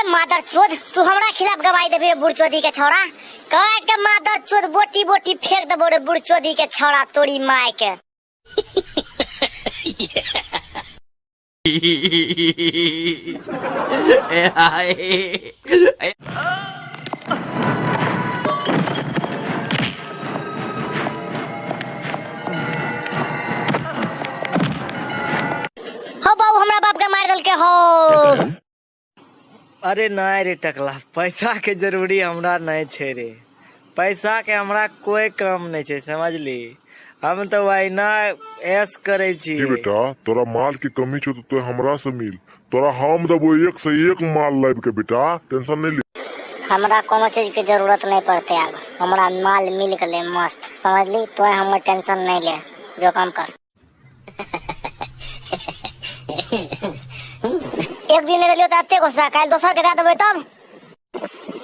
मादर चोद, तू हमरा खिलाफ गवाही देबे बुढ़चोदी के छौड़ा। काट के मादर चोद बोटी बोटी फेंक देबो रे बुढ़चोदी के छौड़ा तोरी माय के। हो बाबू हमरा बाप के मार दल के हो। अरे नहीं रे टकला, पैसा के जरूरी हमरा नहीं छे रे। पैसा के हमरा कोई काम नहीं छे, समझली। हम तो वही ना ऐस करे छी। बेटा तोरा माल की कमी छो तो हमरा से मिल, तोरा हम देबो एक से एक माल लाइब के। बेटा टेंशन नहीं ले, हमरा कोनो चीज की जरूरत नहीं पड़ते। अब हमरा माल मिल गले मस्त, समझली। तो हम टेंशन नहीं ले, जो काम कर। एक दिन ले लियो त अत्ते गुस्सा, काल दोसर के दे देबे तब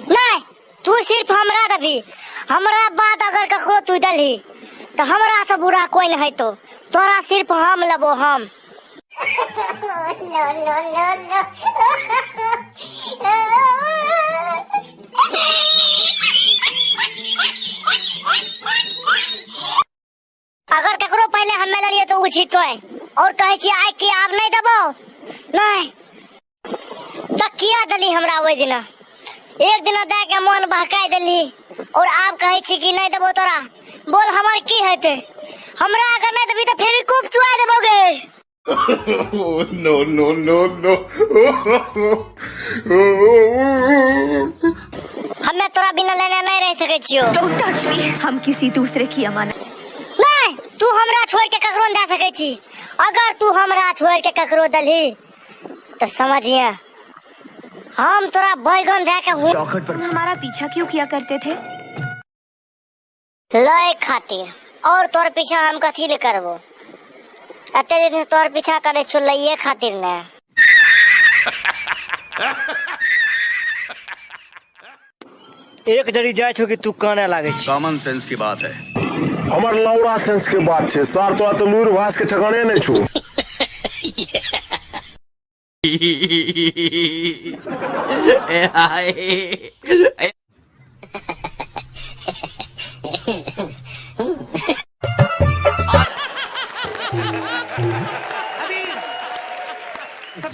नहीं। तू सिर्फ हमरा देबी, हमरा बात अगर ककरो तू दलही तो हमरा से बुरा कोई नहीं है। तो तोरा सिर्फ हम लेबो हम। अगर ककरो पहले हमें लड़िए तो उचित तो है, और कहे छी आइ कि आप नहीं देबो नहीं तो किया दली हमरा ओइ दिन। एक दिन दे के मन बहकाई दली और आप कहे छी कि नहीं देबो तोरा। बोल हमर की हेते? हमरा अगर नहीं देबी तो फिर भी खूब चुआ देबोगे। No no no no. हमें तोरा बिना लेने नहीं रह सके छियो। हम किसी दूसरे की अमानत नहीं, तू हमरा छोड़ के ककरो दे सके छी। अगर तू हमरा छोड़ के ककरो दलही तो समझिए हम तोरा बैगन दे के हूँ। तुम हमारा पीछा क्यों किया करते थे? लय खातिर, और तोर पीछा हम कथी ले करबो? अते दिन तोर पीछा करे छु लइये खातिर ने। एक जड़ी जाय छो कि तू काने लागे छी। कॉमन सेंस की बात है। हमर लौड़ा सेंस के बात छे सर, तो लूर भास के ठिकाने नहीं छू।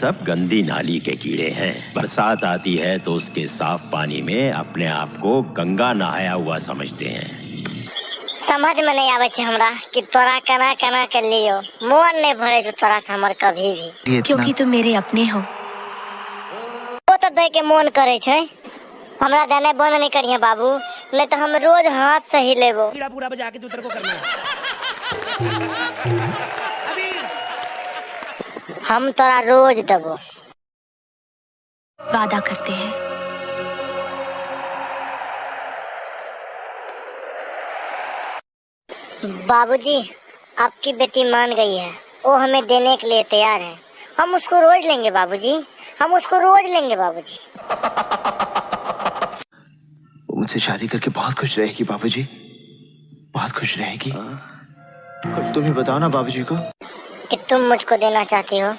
सब गंदी नाली के कीड़े हैं। बरसात आती है तो उसके साफ पानी में अपने आप को गंगा नहाया हुआ समझते हैं। समझ में नहीं आवे छे हमरा कि तोरा कना कना के लियो। मन नहीं भरे जो तोरा से हमर कभी भी, क्योंकि तुम मेरे अपने हो। वो तो दे के मन करे छे। हमरा देने बंद नहीं करिए बाबू, नहीं तो हम रोज हाथ से ही लेबो। पूरा बजा के तू तेरे को करना है। हम तोरा रोज देबो। वादा करते हैं। बाबूजी, आपकी बेटी मान गई है, वो हमें देने के लिए तैयार है। हम उसको रोज लेंगे बाबूजी, हम उसको रोज लेंगे बाबूजी। वो मुझसे शादी करके बहुत खुश रहेगी बाबूजी, बहुत खुश रहेगी। तुम ही बताओ ना बाबूजी को कि तुम मुझको देना चाहती हो।